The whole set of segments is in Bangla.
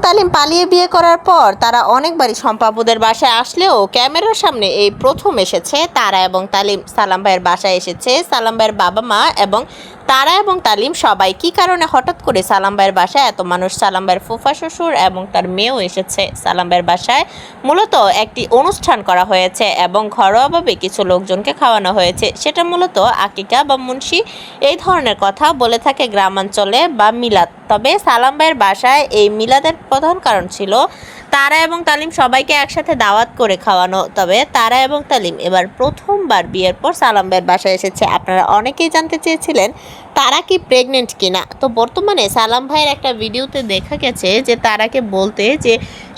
তালিম পালিয়ে বিয়ে করার পর তারা অনেকবারই শম্পাবুদের বাসায় আসলেও ক্যামেরার সামনে এই প্রথম এসেছে তারা এবং তালিম। সালাম ভাইয়ের বাসায় এসেছে সালাম ভাইয়ের বাবা মা এবং তারা এবং তালিম সবাই। কি কারণে হঠাৎ করে সালাম ভাইয়ের বাসায় এত মানুষ? সালাম ভাইয়ের ফুফা শ্বশুর এবং তার মেয়েও এসেছে সালাম ভাইয়ের বাসায়। মূলত একটি অনুষ্ঠান করা হয়েছে এবং ঘরোয়াভাবে কিছু লোকজনকে খাওয়ানো হয়েছে। সেটা মূলত আকিকা বা মুন্সি এই ধরনের কথা বলে থাকে গ্রামাঞ্চলে বা মিলাদ। তবে সালাম ভাইয়ের বাসায় এই মিলাদের প্রধান কারণ ছিল তারা এবং তালিম সবাইকে একসাথে দাওয়াত করে খাওয়ানো। তবে তারা এবং তালিম এবার প্রথমবার বিয়ের পর সালাম ভাইয়ের বাসায় এসেছে। আপনারা অনেকেই জানতে চেয়েছিলেন তারা কি প্রেগনেন্ট কিনা। তো বর্তমানে সালাম ভাইয়ের একটা ভিডিওতে দেখা গেছে যে তারাকে বলতে যে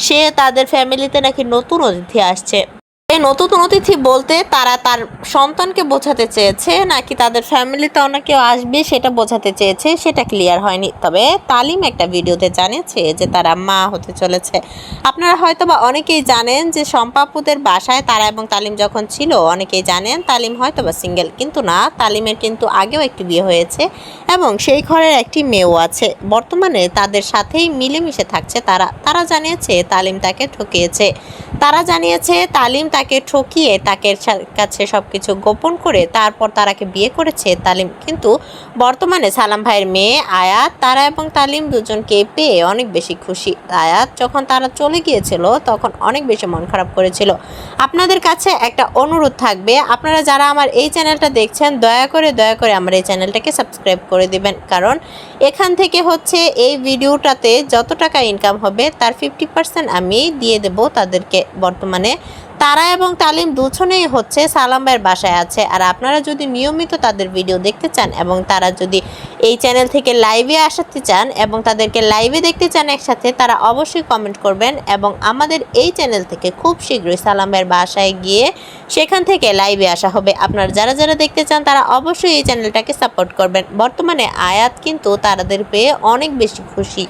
সে তাদের ফ্যামিলিতে নাকি নতুন অতিথি আসছে। এই নতুন অতিথি বলতে তারা তার সন্তানকে বোঝাতে চেয়েছে নাকি তাদের ফ্যামিলিতে অন্য কেউ আসবে সেটা বোঝাতে চেয়েছে, সেটা ক্লিয়ার হয়নি। তবে তালিম একটা ভিডিওতে জানিয়েছে যে তারা মা হতে চলেছে। আপনারা হয়তো বা অনেকেই জানেন যে শম্পাপুদের বাসায় তারা এবং তালিম যখন ছিল অনেকেই জানেন তালিম হয়তো বা সিঙ্গেল, কিন্তু না, তালিমের কিন্তু আগেও একটি বিয়ে হয়েছে এবং সেই ঘরের একটি মেয়েও আছে। বর্তমানে তাদের সাথেই মিলেমিশে থাকছে তারা জানিয়েছে তালিম তাকে ঠকিয়েছে। তারা জানিয়েছে তালিম তাকে ঠকিয়ে তাকে কাছে সব কিছু গোপন করে তারপর তারাকে বিয়ে করেছে তালিম। কিন্তু বর্তমানে সালাম ভাইয়ের মেয়ে আয়াত তারা এবং তালিম দুজনকে পেয়ে অনেক বেশি খুশি। আয়াত যখন তারা চলে গিয়েছিল তখন অনেক বেশি মন খারাপ করেছিল। আপনাদের কাছে একটা অনুরোধ থাকবে, আপনারা যারা আমার এই চ্যানেলটা দেখছেন দয়া করে আমার এই চ্যানেলটাকে সাবস্ক্রাইব করে দিবেন, কারণ এখান থেকে হচ্ছে এই ভিডিওটাতে যত টাকা ইনকাম হবে তার 50% আমি দিয়ে দেব তাদেরকে। বর্তমানে তারা এবং তালিম দুজনেই হচ্ছে সালাম ভাইয়ের বাসায় আছে। আর আপনারা যদি নিয়মিত তাদের ভিডিও দেখতে চান এবং তারা যদি এই চ্যানেল থেকে লাইভে আসতে চান এবং তাদেরকে লাইভে দেখতে চান একসাথে, তারা অবশ্যই কমেন্ট করবেন এবং আমাদের এই চ্যানেল থেকে খুব শীঘ্রই সালাম ভাইয়ের বাসায় গিয়ে সেখান থেকে লাইভে আসা হবে। আপনারা যারা দেখতে চান তারা অবশ্যই এই চ্যানেলটাকে সাপোর্ট করবেন। বর্তমানে আয়াত কিন্তু তাদের পেয়ে অনেক বেশি খুশি।